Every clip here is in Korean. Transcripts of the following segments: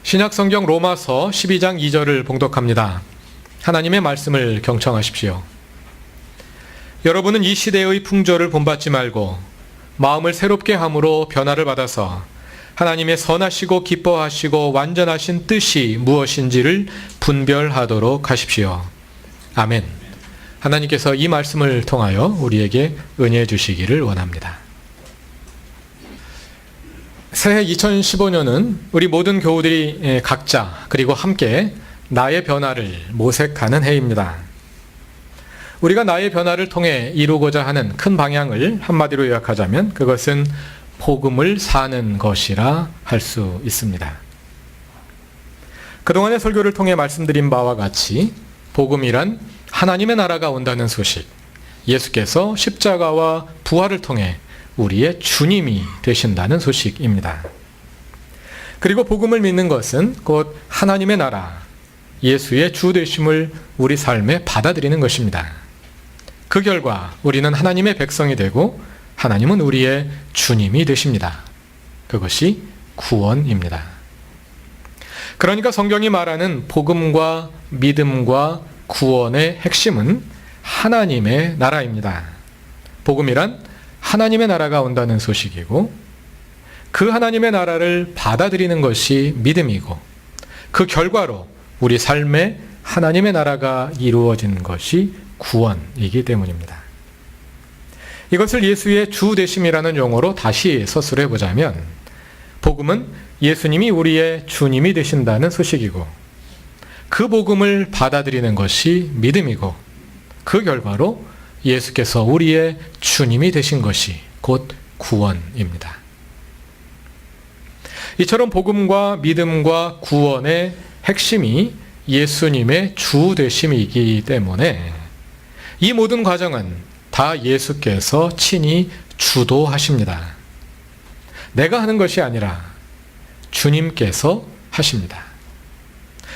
신약성경 로마서 12장 2절을 봉독합니다. 하나님의 말씀을 경청하십시오. 여러분은 이 시대의 풍조를 본받지 말고 마음을 새롭게 함으로 변화를 받아서 하나님의 선하시고 기뻐하시고 완전하신 뜻이 무엇인지를 분별하도록 하십시오. 아멘. 하나님께서 이 말씀을 통하여 우리에게 은혜 주시기를 원합니다. 새해 2015년은 우리 모든 교우들이 각자 그리고 함께 나의 변화를 모색하는 해입니다. 우리가 나의 변화를 통해 이루고자 하는 큰 방향을 한마디로 요약하자면 그것은 복음을 사는 것이라 할 수 있습니다. 그동안의 설교를 통해 말씀드린 바와 같이 복음이란 하나님의 나라가 온다는 소식, 예수께서 십자가와 부활을 통해 우리의 주님이 되신다는 소식입니다. 그리고 복음을 믿는 것은 곧 하나님의 나라, 예수의 주 되심을 우리 삶에 받아들이는 것입니다. 그 결과 우리는 하나님의 백성이 되고 하나님은 우리의 주님이 되십니다. 그것이 구원입니다. 그러니까 성경이 말하는 복음과 믿음과 구원의 핵심은 하나님의 나라입니다. 복음이란 하나님의 나라가 온다는 소식이고 그 하나님의 나라를 받아들이는 것이 믿음이고 그 결과로 우리 삶에 하나님의 나라가 이루어진 것이 구원이기 때문입니다. 이것을 예수의 주 되심이라는 용어로 다시 서술해 보자면 복음은 예수님이 우리의 주님이 되신다는 소식이고 그 복음을 받아들이는 것이 믿음이고 그 결과로 예수께서 우리의 주님이 되신 것이 곧 구원입니다. 이처럼 복음과 믿음과 구원의 핵심이 예수님의 주 되심이기 때문에 이 모든 과정은 다 예수께서 친히 주도하십니다. 내가 하는 것이 아니라 주님께서 하십니다.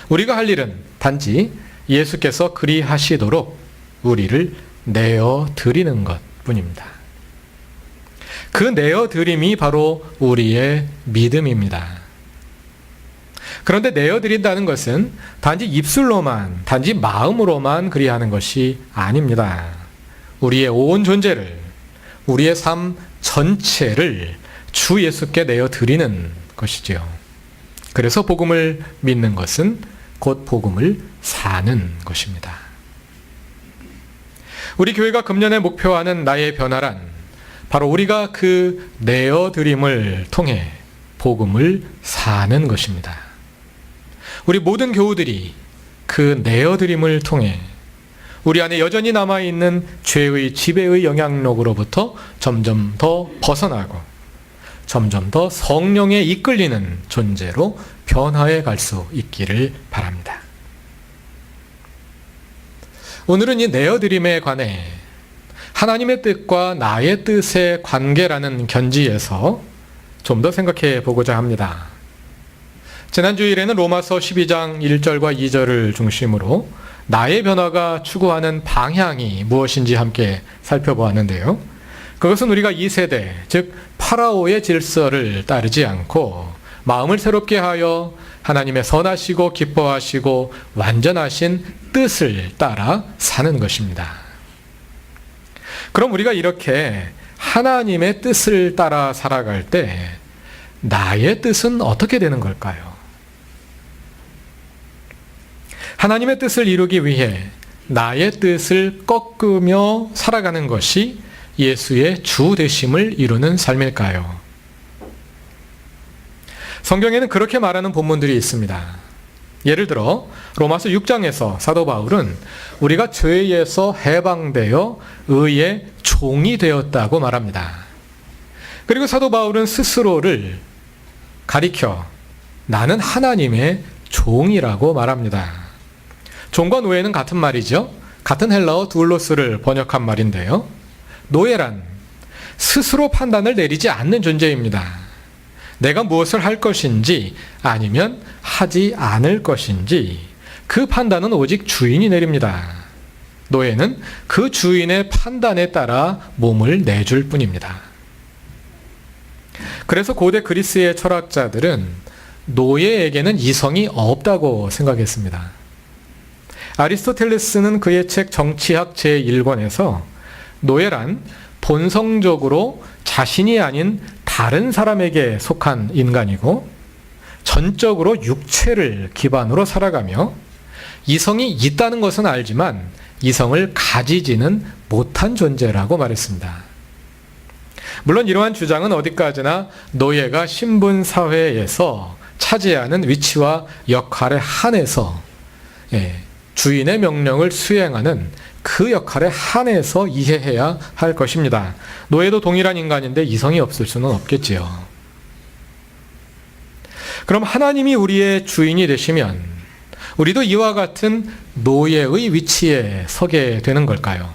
우리가 할 일은 단지 예수께서 그리하시도록 우리를 내어드리는 것뿐입니다. 그 내어드림이 바로 우리의 믿음입니다. 그런데 내어드린다는 것은 단지 입술로만, 단지 마음으로만 그리하는 것이 아닙니다. 우리의 온 존재를, 우리의 삶 전체를 주 예수께 내어드리는 것이지요. 그래서 복음을 믿는 것은 곧 복음을 사는 것입니다. 우리 교회가 금년에 목표하는 나의 변화란 바로 우리가 그 내어드림을 통해 복음을 사는 것입니다. 우리 모든 교우들이 그 내어드림을 통해 우리 안에 여전히 남아있는 죄의 지배의 영향력으로부터 점점 더 벗어나고 점점 더 성령에 이끌리는 존재로 변화해 갈 수 있기를 바랍니다. 오늘은 이 내어드림에 관해 하나님의 뜻과 나의 뜻의 관계라는 견지에서 좀 더 생각해 보고자 합니다. 지난 주일에는 로마서 12장 1절과 2절을 중심으로 나의 변화가 추구하는 방향이 무엇인지 함께 살펴보았는데요. 그것은 우리가 이 세대, 즉 파라오의 질서를 따르지 않고 마음을 새롭게 하여 하나님의 선하시고 기뻐하시고 완전하신 뜻을 따라 사는 것입니다. 그럼 우리가 이렇게 하나님의 뜻을 따라 살아갈 때 나의 뜻은 어떻게 되는 걸까요? 하나님의 뜻을 이루기 위해 나의 뜻을 꺾으며 살아가는 것이 예수의 주 되심을 이루는 삶일까요? 성경에는 그렇게 말하는 본문들이 있습니다. 예를 들어 로마서 6장에서 사도 바울은 우리가 죄에서 해방되어 의의 종이 되었다고 말합니다. 그리고 사도 바울은 스스로를 가리켜 나는 하나님의 종이라고 말합니다. 종과 노예는 같은 말이죠. 같은 헬라어 두울로스를 번역한 말인데요. 노예란 스스로 판단을 내리지 않는 존재입니다. 내가 무엇을 할 것인지 아니면 하지 않을 것인지 그 판단은 오직 주인이 내립니다. 노예는 그 주인의 판단에 따라 몸을 내줄 뿐입니다. 그래서 고대 그리스의 철학자들은 노예에게는 이성이 없다고 생각했습니다. 아리스토텔레스는 그의 책 정치학 제1권에서 노예란 본성적으로 자신이 아닌 다른 사람에게 속한 인간이고 전적으로 육체를 기반으로 살아가며 이성이 있다는 것은 알지만 이성을 가지지는 못한 존재라고 말했습니다. 물론 이러한 주장은 어디까지나 노예가 신분사회에서 차지하는 위치와 역할에 한해서 주인의 명령을 수행하는 그 역할에 한해서 이해해야 할 것입니다. 노예도 동일한 인간인데 이성이 없을 수는 없겠지요. 그럼 하나님이 우리의 주인이 되시면 우리도 이와 같은 노예의 위치에 서게 되는 걸까요?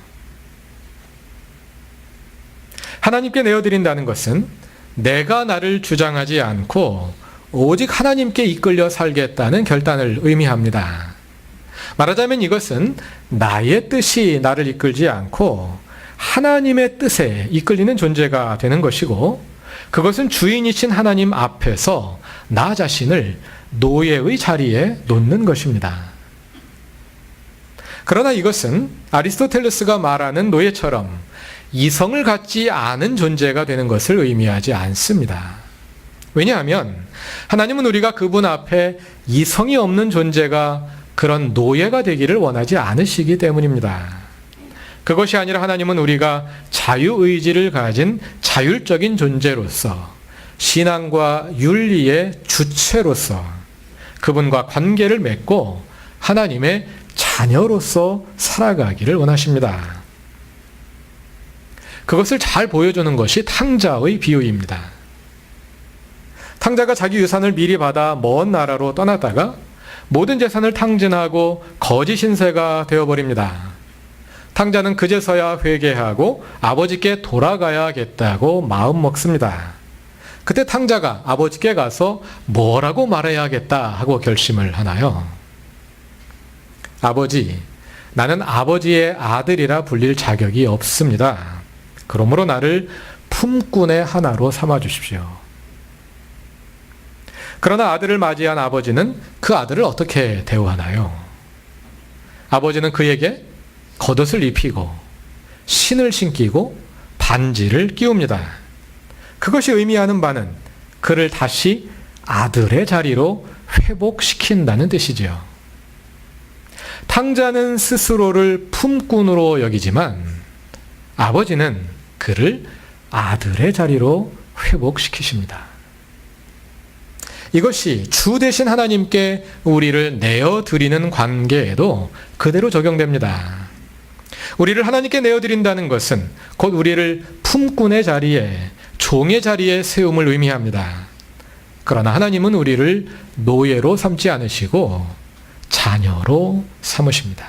하나님께 내어드린다는 것은 내가 나를 주장하지 않고 오직 하나님께 이끌려 살겠다는 결단을 의미합니다. 말하자면 이것은 나의 뜻이 나를 이끌지 않고 하나님의 뜻에 이끌리는 존재가 되는 것이고, 그것은 주인이신 하나님 앞에서 나 자신을 노예의 자리에 놓는 것입니다. 그러나 이것은 아리스토텔레스가 말하는 노예처럼 이성을 갖지 않은 존재가 되는 것을 의미하지 않습니다. 왜냐하면 하나님은 우리가 그분 앞에 이성이 없는 존재가 그런 노예가 되기를 원하지 않으시기 때문입니다. 그것이 아니라 하나님은 우리가 자유의지를 가진 자율적인 존재로서 신앙과 윤리의 주체로서 그분과 관계를 맺고 하나님의 자녀로서 살아가기를 원하십니다. 그것을 잘 보여주는 것이 탕자의 비유입니다. 탕자가 자기 유산을 미리 받아 먼 나라로 떠났다가 모든 재산을 탕진하고 거짓 신세가 되어버립니다. 탕자는 그제서야 회개하고 아버지께 돌아가야겠다고 마음먹습니다. 그때 탕자가 아버지께 가서 뭐라고 말해야겠다 하고 결심을 하나요? 아버지, 나는 아버지의 아들이라 불릴 자격이 없습니다. 그러므로 나를 품꾼의 하나로 삼아 주십시오. 그러나 아들을 맞이한 아버지는 그 아들을 어떻게 대우하나요? 아버지는 그에게 겉옷을 입히고 신을 신기고 반지를 끼웁니다. 그것이 의미하는 바는 그를 다시 아들의 자리로 회복시킨다는 뜻이지요. 탕자는 스스로를 품꾼으로 여기지만 아버지는 그를 아들의 자리로 회복시키십니다. 이것이 주 대신 하나님께 우리를 내어드리는 관계에도 그대로 적용됩니다. 우리를 하나님께 내어드린다는 것은 곧 우리를 품꾼의 자리에, 종의 자리에 세움을 의미합니다. 그러나 하나님은 우리를 노예로 삼지 않으시고 자녀로 삼으십니다.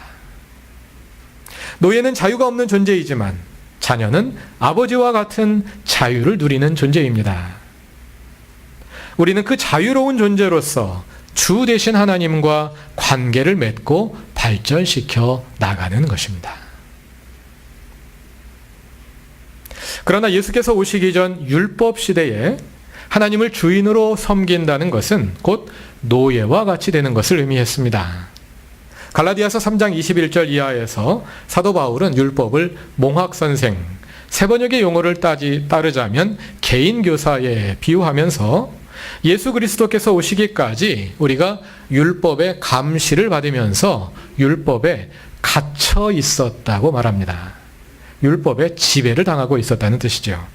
노예는 자유가 없는 존재이지만 자녀는 아버지와 같은 자유를 누리는 존재입니다. 우리는 그 자유로운 존재로서 주 대신 하나님과 관계를 맺고 발전시켜 나가는 것입니다. 그러나 예수께서 오시기 전 율법 시대에 하나님을 주인으로 섬긴다는 것은 곧 노예와 같이 되는 것을 의미했습니다. 갈라디아서 3장 21절 이하에서 사도 바울은 율법을 몽학선생, 세번역의 용어를 따르자면 개인교사에 비유하면서 예수 그리스도께서 오시기까지 우리가 율법의 감시를 받으면서 율법에 갇혀 있었다고 말합니다. 율법의 지배를 당하고 있었다는 뜻이죠.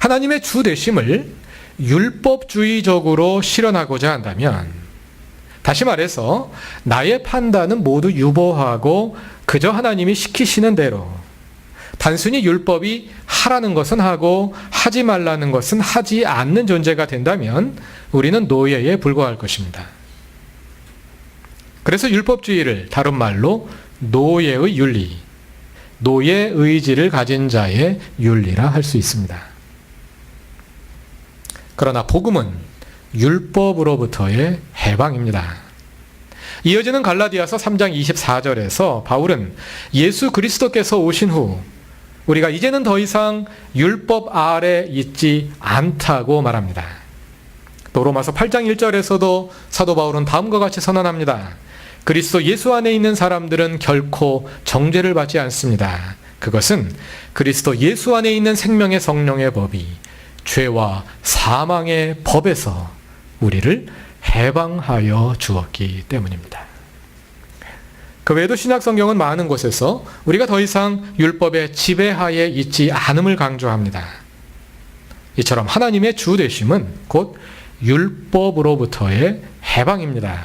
하나님의 주 되심을 율법주의적으로 실현하고자 한다면, 다시 말해서 나의 판단은 모두 유보하고 그저 하나님이 시키시는 대로 단순히 율법이 하라는 것은 하고 하지 말라는 것은 하지 않는 존재가 된다면 우리는 노예에 불과할 것입니다. 그래서 율법주의를 다른 말로 노예의 윤리, 노예 의지를 가진 자의 윤리라 할 수 있습니다. 그러나 복음은 율법으로부터의 해방입니다. 이어지는 갈라디아서 3장 24절에서 바울은 예수 그리스도께서 오신 후 우리가 이제는 더 이상 율법 아래 있지 않다고 말합니다. 또 로마서 8장 1절에서도 사도 바울은 다음과 같이 선언합니다. 그리스도 예수 안에 있는 사람들은 결코 정죄를 받지 않습니다. 그것은 그리스도 예수 안에 있는 생명의 성령의 법이 죄와 사망의 법에서 우리를 해방하여 주었기 때문입니다. 그 외에도 신약 성경은 많은 곳에서 우리가 더 이상 율법의 지배하에 있지 않음을 강조합니다. 이처럼 하나님의 주 되심은 곧 율법으로부터의 해방입니다.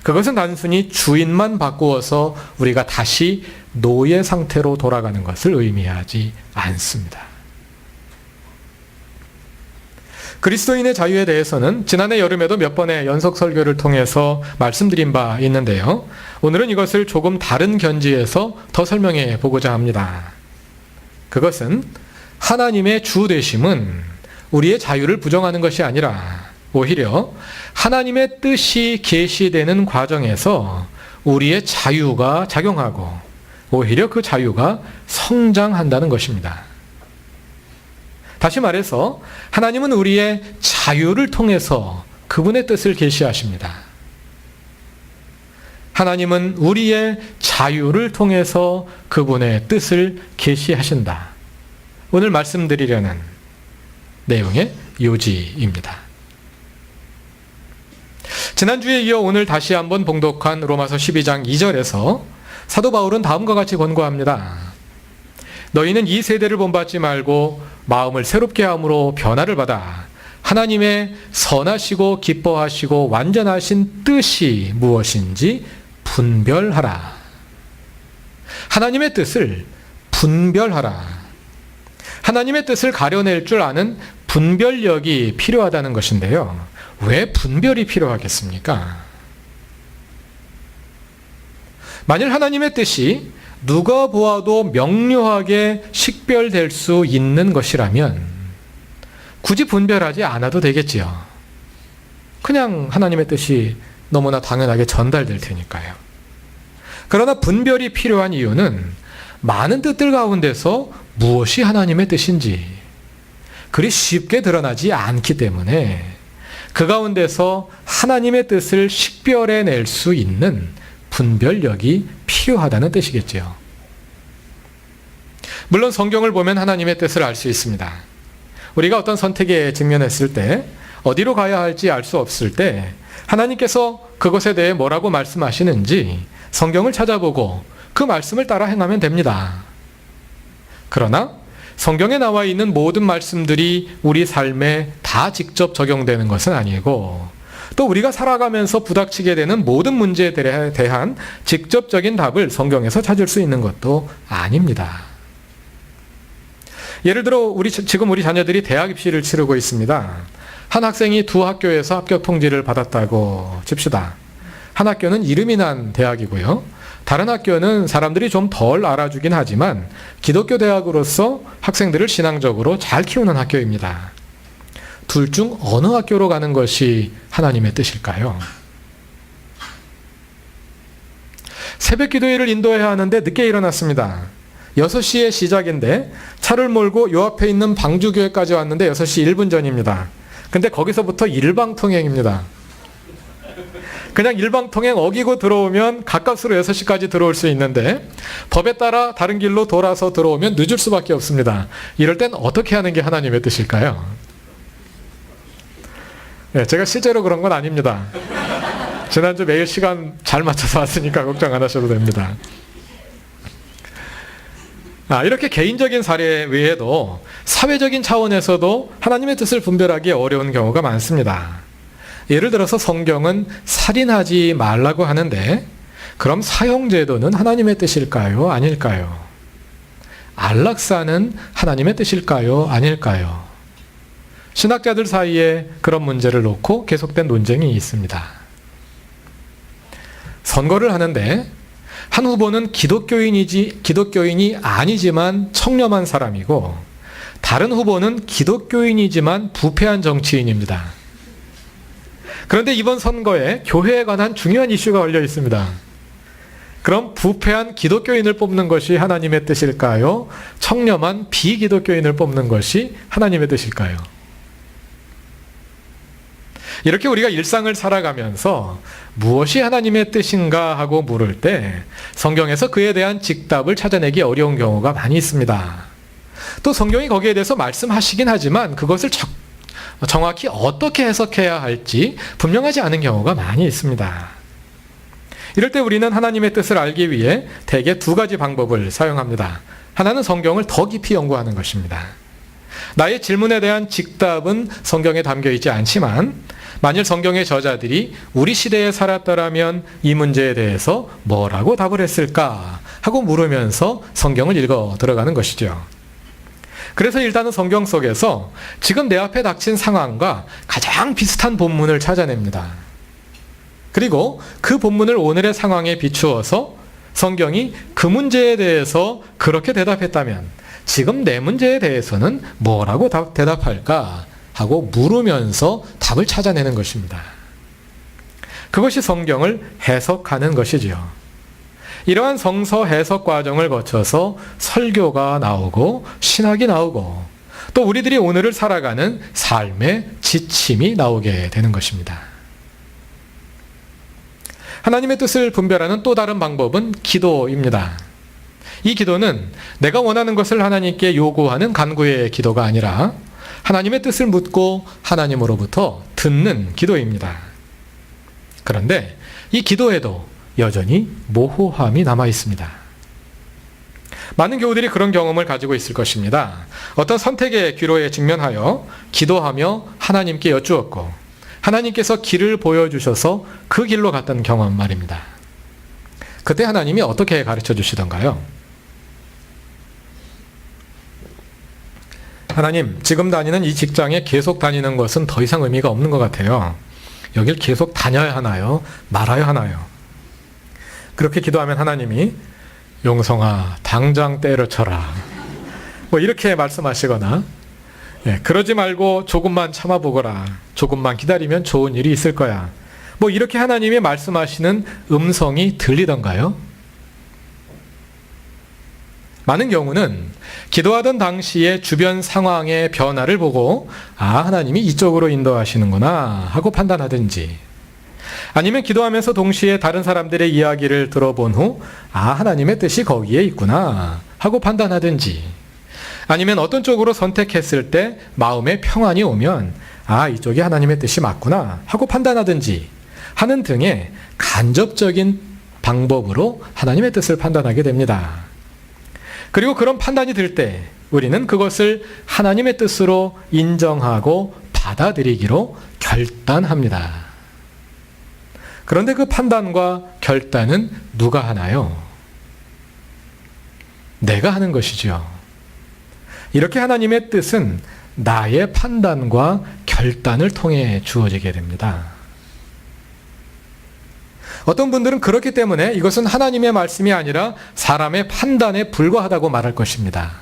그것은 단순히 주인만 바꾸어서 우리가 다시 노예 상태로 돌아가는 것을 의미하지 않습니다. 그리스도인의 자유에 대해서는 지난해 여름에도 몇 번의 연속 설교를 통해서 말씀드린 바 있는데요. 오늘은 이것을 조금 다른 견지에서 더 설명해 보고자 합니다. 그것은 하나님의 주 되심은 우리의 자유를 부정하는 것이 아니라 오히려 하나님의 뜻이 계시되는 과정에서 우리의 자유가 작용하고 오히려 그 자유가 성장한다는 것입니다. 다시 말해서 하나님은 우리의 자유를 통해서 그분의 뜻을 계시하십니다. 하나님은 우리의 자유를 통해서 그분의 뜻을 계시하신다. 오늘 말씀드리려는 내용의 요지입니다. 지난주에 이어 오늘 다시 한번 봉독한 로마서 12장 2절에서 사도 바울은 다음과 같이 권고합니다. 너희는 이 세대를 본받지 말고 마음을 새롭게 함으로 변화를 받아 하나님의 선하시고 기뻐하시고 완전하신 뜻이 무엇인지 분별하라. 하나님의 뜻을 분별하라. 하나님의 뜻을 가려낼 줄 아는 분별력이 필요하다는 것인데요. 왜 분별이 필요하겠습니까? 만일 하나님의 뜻이 누가 보아도 명료하게 식별될 수 있는 것이라면 굳이 분별하지 않아도 되겠지요. 그냥 하나님의 뜻이 너무나 당연하게 전달될 테니까요. 그러나 분별이 필요한 이유는 많은 뜻들 가운데서 무엇이 하나님의 뜻인지 그리 쉽게 드러나지 않기 때문에 그 가운데서 하나님의 뜻을 식별해낼 수 있는 분별력이 필요하다는 뜻이겠지요. 물론 성경을 보면 하나님의 뜻을 알 수 있습니다. 우리가 어떤 선택에 직면했을 때 어디로 가야 할지 알 수 없을 때 하나님께서 그것에 대해 뭐라고 말씀하시는지 성경을 찾아보고 그 말씀을 따라 행하면 됩니다. 그러나 성경에 나와 있는 모든 말씀들이 우리 삶에 다 직접 적용되는 것은 아니고 또 우리가 살아가면서 부닥치게 되는 모든 문제에 대한 직접적인 답을 성경에서 찾을 수 있는 것도 아닙니다. 예를 들어 지금 우리 자녀들이 대학 입시를 치르고 있습니다. 한 학생이 두 학교에서 합격 통지를 받았다고 칩시다. 한 학교는 이름이 난 대학이고요. 다른 학교는 사람들이 좀 덜 알아주긴 하지만 기독교 대학으로서 학생들을 신앙적으로 잘 키우는 학교입니다. 둘 중 어느 학교로 가는 것이 하나님의 뜻일까요? 새벽 기도회를 인도해야 하는데 늦게 일어났습니다. 6시에 시작인데 차를 몰고 요 앞에 있는 방주교회까지 왔는데 6시 1분 전입니다. 근데 거기서부터 일방통행입니다. 그냥 일방통행 어기고 들어오면 가까스로 6시까지 들어올 수 있는데 법에 따라 다른 길로 돌아서 들어오면 늦을 수밖에 없습니다. 이럴 땐 어떻게 하는 게 하나님의 뜻일까요? 네, 제가 실제로 그런 건 아닙니다. 지난주 매일 시간 잘 맞춰서 왔으니까 걱정 안 하셔도 됩니다. 이렇게 개인적인 사례 외에도 사회적인 차원에서도 하나님의 뜻을 분별하기 어려운 경우가 많습니다. 예를 들어서 성경은 살인하지 말라고 하는데 그럼 사형제도는 하나님의 뜻일까요? 아닐까요? 안락사는 하나님의 뜻일까요? 아닐까요? 신학자들 사이에 그런 문제를 놓고 계속된 논쟁이 있습니다. 선거를 하는데 한 후보는 기독교인이 아니지만 청렴한 사람이고 다른 후보는 기독교인이지만 부패한 정치인입니다. 그런데 이번 선거에 교회에 관한 중요한 이슈가 걸려 있습니다. 그럼 부패한 기독교인을 뽑는 것이 하나님의 뜻일까요? 청렴한 비기독교인을 뽑는 것이 하나님의 뜻일까요? 이렇게 우리가 일상을 살아가면서 무엇이 하나님의 뜻인가 하고 물을 때 성경에서 그에 대한 직답을 찾아내기 어려운 경우가 많이 있습니다. 또 성경이 거기에 대해서 말씀하시긴 하지만 그것을 정확히 어떻게 해석해야 할지 분명하지 않은 경우가 많이 있습니다. 이럴 때 우리는 하나님의 뜻을 알기 위해 대개 두 가지 방법을 사용합니다. 하나는 성경을 더 깊이 연구하는 것입니다. 나의 질문에 대한 직답은 성경에 담겨 있지 않지만 만일 성경의 저자들이 우리 시대에 살았더라면 이 문제에 대해서 뭐라고 답을 했을까 하고 물으면서 성경을 읽어 들어가는 것이죠. 그래서 일단은 성경 속에서 지금 내 앞에 닥친 상황과 가장 비슷한 본문을 찾아냅니다. 그리고 그 본문을 오늘의 상황에 비추어서 성경이 그 문제에 대해서 그렇게 대답했다면 지금 내 문제에 대해서는 뭐라고 대답할까 하고 물으면서 답을 찾아내는 것입니다. 그것이 성경을 해석하는 것이지요. 이러한 성서 해석 과정을 거쳐서 설교가 나오고 신학이 나오고 또 우리들이 오늘을 살아가는 삶의 지침이 나오게 되는 것입니다. 하나님의 뜻을 분별하는 또 다른 방법은 기도입니다. 이 기도는 내가 원하는 것을 하나님께 요구하는 간구의 기도가 아니라 하나님의 뜻을 묻고 하나님으로부터 듣는 기도입니다. 그런데 이 기도에도 여전히 모호함이 남아 있습니다. 많은 교우들이 그런 경험을 가지고 있을 것입니다. 어떤 선택의 기로에 직면하여 기도하며 하나님께 여쭈었고 하나님께서 길을 보여주셔서 그 길로 갔던 경험 말입니다. 그때 하나님이 어떻게 가르쳐 주시던가요? 하나님, 지금 다니는 이 직장에 계속 다니는 것은 더 이상 의미가 없는 것 같아요. 여길 계속 다녀야 하나요? 말아야 하나요? 그렇게 기도하면 하나님이 용성아, 당장 때려쳐라. 뭐 이렇게 말씀하시거나 그러지 말고 조금만 참아보거라. 조금만 기다리면 좋은 일이 있을 거야. 뭐 이렇게 하나님이 말씀하시는 음성이 들리던가요? 많은 경우는 기도하던 당시의 주변 상황의 변화를 보고 하나님이 이쪽으로 인도하시는구나 하고 판단하든지 아니면 기도하면서 동시에 다른 사람들의 이야기를 들어본 후 하나님의 뜻이 거기에 있구나 하고 판단하든지 아니면 어떤 쪽으로 선택했을 때 마음에 평안이 오면 이쪽이 하나님의 뜻이 맞구나 하고 판단하든지 하는 등의 간접적인 방법으로 하나님의 뜻을 판단하게 됩니다. 그리고 그런 판단이 들 때 우리는 그것을 하나님의 뜻으로 인정하고 받아들이기로 결단합니다. 그런데 그 판단과 결단은 누가 하나요? 내가 하는 것이죠. 이렇게 하나님의 뜻은 나의 판단과 결단을 통해 주어지게 됩니다. 어떤 분들은 그렇기 때문에 이것은 하나님의 말씀이 아니라 사람의 판단에 불과하다고 말할 것입니다.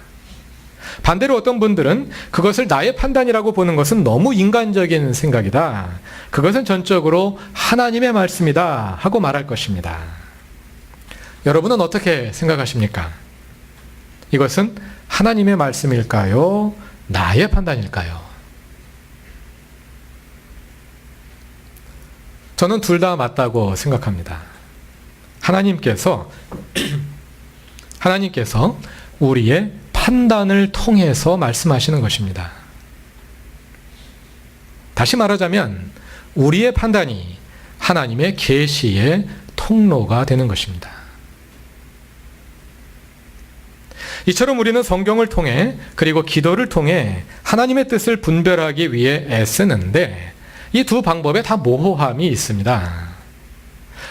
반대로 어떤 분들은 그것을 나의 판단이라고 보는 것은 너무 인간적인 생각이다. 그것은 전적으로 하나님의 말씀이다 하고 말할 것입니다. 여러분은 어떻게 생각하십니까? 이것은 하나님의 말씀일까요? 나의 판단일까요? 저는 둘 다 맞다고 생각합니다. 하나님께서 우리의 판단을 통해서 말씀하시는 것입니다. 다시 말하자면 우리의 판단이 하나님의 계시의 통로가 되는 것입니다. 이처럼 우리는 성경을 통해 그리고 기도를 통해 하나님의 뜻을 분별하기 위해 애쓰는데 이 두 방법에 다 모호함이 있습니다.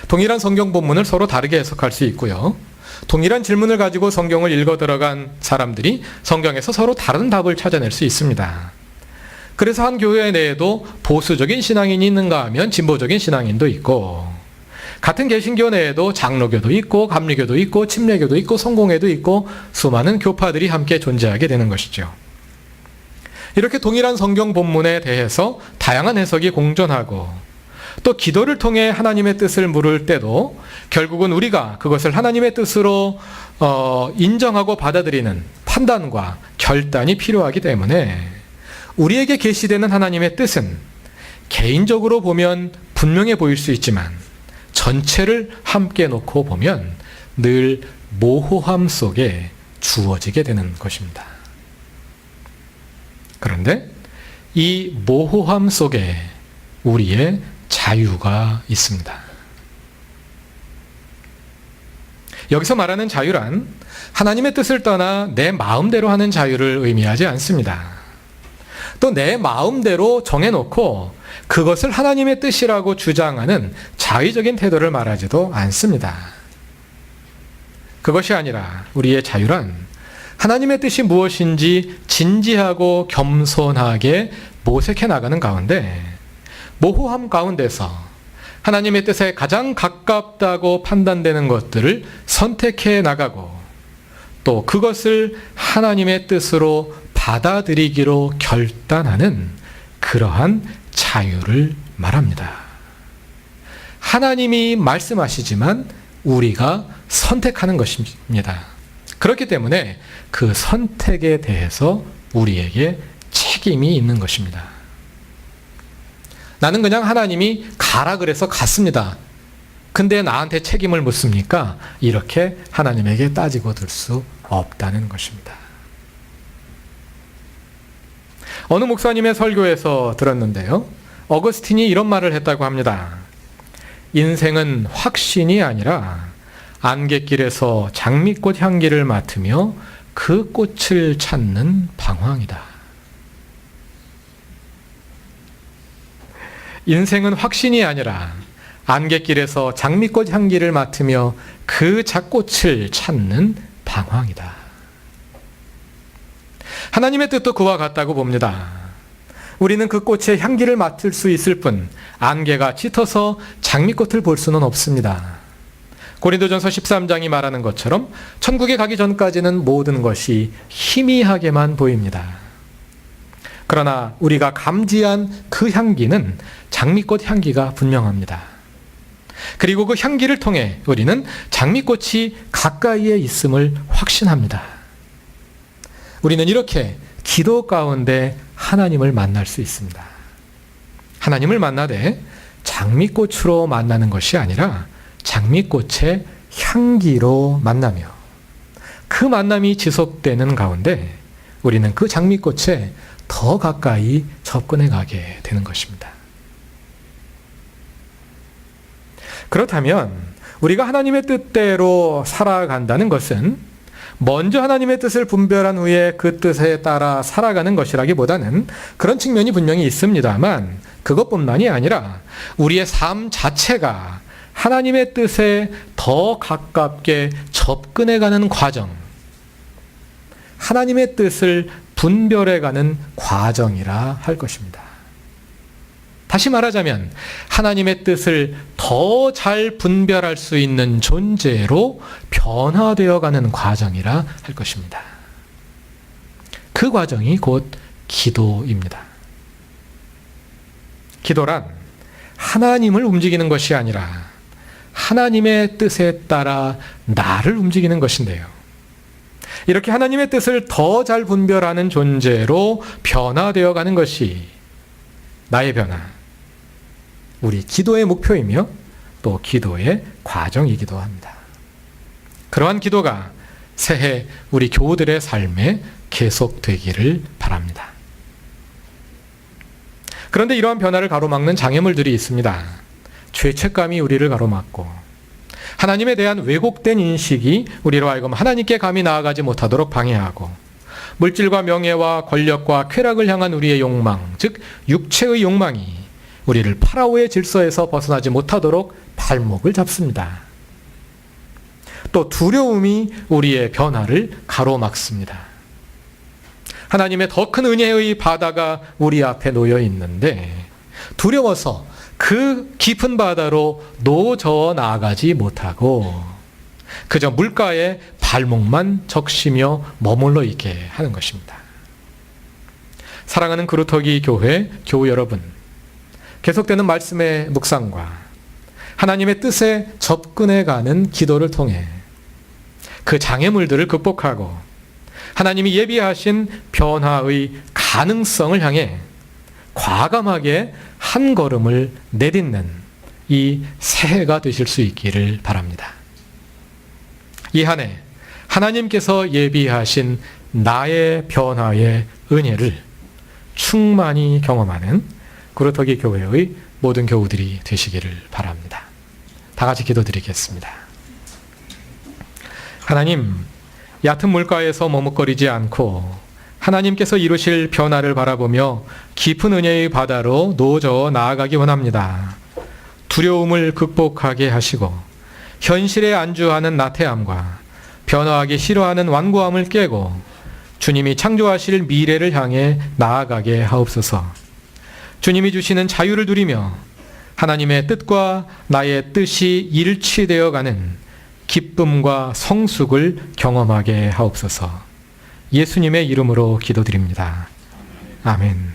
동일한 성경 본문을 서로 다르게 해석할 수 있고요. 동일한 질문을 가지고 성경을 읽어 들어간 사람들이 성경에서 서로 다른 답을 찾아낼 수 있습니다. 그래서 한 교회 내에도 보수적인 신앙인이 있는가 하면 진보적인 신앙인도 있고 같은 개신교 내에도 장로교도 있고 감리교도 있고 침례교도 있고 성공회도 있고 수많은 교파들이 함께 존재하게 되는 것이죠. 이렇게 동일한 성경 본문에 대해서 다양한 해석이 공존하고 또 기도를 통해 하나님의 뜻을 물을 때도 결국은 우리가 그것을 하나님의 뜻으로 인정하고 받아들이는 판단과 결단이 필요하기 때문에 우리에게 계시되는 하나님의 뜻은 개인적으로 보면 분명해 보일 수 있지만 전체를 함께 놓고 보면 늘 모호함 속에 주어지게 되는 것입니다. 그런데 이 모호함 속에 우리의 자유가 있습니다. 여기서 말하는 자유란 하나님의 뜻을 떠나 내 마음대로 하는 자유를 의미하지 않습니다. 또 내 마음대로 정해놓고 그것을 하나님의 뜻이라고 주장하는 자의적인 태도를 말하지도 않습니다. 그것이 아니라 우리의 자유란 하나님의 뜻이 무엇인지 진지하고 겸손하게 모색해 나가는 가운데 모호함 가운데서 하나님의 뜻에 가장 가깝다고 판단되는 것들을 선택해 나가고 또 그것을 하나님의 뜻으로 받아들이기로 결단하는 그러한 자유를 말합니다. 하나님이 말씀하시지만 우리가 선택하는 것입니다. 그렇기 때문에 그 선택에 대해서 우리에게 책임이 있는 것입니다. 나는 그냥 하나님이 가라 그래서 갔습니다. 근데 나한테 책임을 묻습니까? 이렇게 하나님에게 따지고 들 수 없다는 것입니다. 어느 목사님의 설교에서 들었는데요. 어거스틴이 이런 말을 했다고 합니다. 인생은 확신이 아니라 안갯길에서 장미꽃 향기를 맡으며 그 꽃을 찾는 방황이다. 인생은 확신이 아니라 안갯길에서 장미꽃 향기를 맡으며 그 작꽃을 찾는 방황이다. 하나님의 뜻도 그와 같다고 봅니다. 우리는 그 꽃의 향기를 맡을 수 있을 뿐 안개가 짙어서 장미꽃을 볼 수는 없습니다. 고린도전서 13장이 말하는 것처럼 천국에 가기 전까지는 모든 것이 희미하게만 보입니다. 그러나 우리가 감지한 그 향기는 장미꽃 향기가 분명합니다. 그리고 그 향기를 통해 우리는 장미꽃이 가까이에 있음을 확신합니다. 우리는 이렇게 기도 가운데 하나님을 만날 수 있습니다. 하나님을 만나되 장미꽃으로 만나는 것이 아니라 장미꽃의 향기로 만나며 그 만남이 지속되는 가운데 우리는 그 장미꽃에 더 가까이 접근해 가게 되는 것입니다. 그렇다면 우리가 하나님의 뜻대로 살아간다는 것은 먼저 하나님의 뜻을 분별한 후에 그 뜻에 따라 살아가는 것이라기보다는 그런 측면이 분명히 있습니다만 그것뿐만이 아니라 우리의 삶 자체가 하나님의 뜻에 더 가깝게 접근해가는 과정, 하나님의 뜻을 분별해가는 과정이라 할 것입니다. 다시 말하자면 하나님의 뜻을 더 잘 분별할 수 있는 존재로 변화되어가는 과정이라 할 것입니다. 그 과정이 곧 기도입니다. 기도란 하나님을 움직이는 것이 아니라 하나님의 뜻에 따라 나를 움직이는 것인데요. 이렇게 하나님의 뜻을 더 잘 분별하는 존재로 변화되어 가는 것이 나의 변화, 우리 기도의 목표이며 또 기도의 과정이기도 합니다. 그러한 기도가 새해 우리 교우들의 삶에 계속되기를 바랍니다. 그런데 이러한 변화를 가로막는 장애물들이 있습니다. 죄책감이 우리를 가로막고 하나님에 대한 왜곡된 인식이 우리로 하여금 하나님께 감히 나아가지 못하도록 방해하고 물질과 명예와 권력과 쾌락을 향한 우리의 욕망, 즉 육체의 욕망이 우리를 파라오의 질서에서 벗어나지 못하도록 발목을 잡습니다. 또 두려움이 우리의 변화를 가로막습니다. 하나님의 더 큰 은혜의 바다가 우리 앞에 놓여 있는데 두려워서 그 깊은 바다로 노저어 나아가지 못하고 그저 물가에 발목만 적시며 머물러 있게 하는 것입니다. 사랑하는 그루터기 교회 교우 여러분, 계속되는 말씀의 묵상과 하나님의 뜻에 접근해가는 기도를 통해 그 장애물들을 극복하고 하나님이 예비하신 변화의 가능성을 향해 과감하게 한 걸음을 내딛는 이 새해가 되실 수 있기를 바랍니다. 이 한 해 하나님께서 예비하신 나의 변화의 은혜를 충만히 경험하는 구루터기 교회의 모든 교우들이 되시기를 바랍니다. 다 같이 기도드리겠습니다. 하나님, 얕은 물가에서 머뭇거리지 않고 하나님께서 이루실 변화를 바라보며 깊은 은혜의 바다로 노저 나아가기 원합니다. 두려움을 극복하게 하시고 현실에 안주하는 나태함과 변화하기 싫어하는 완고함을 깨고 주님이 창조하실 미래를 향해 나아가게 하옵소서. 주님이 주시는 자유를 누리며 하나님의 뜻과 나의 뜻이 일치되어 가는 기쁨과 성숙을 경험하게 하옵소서. 예수님의 이름으로 기도드립니다. 아멘.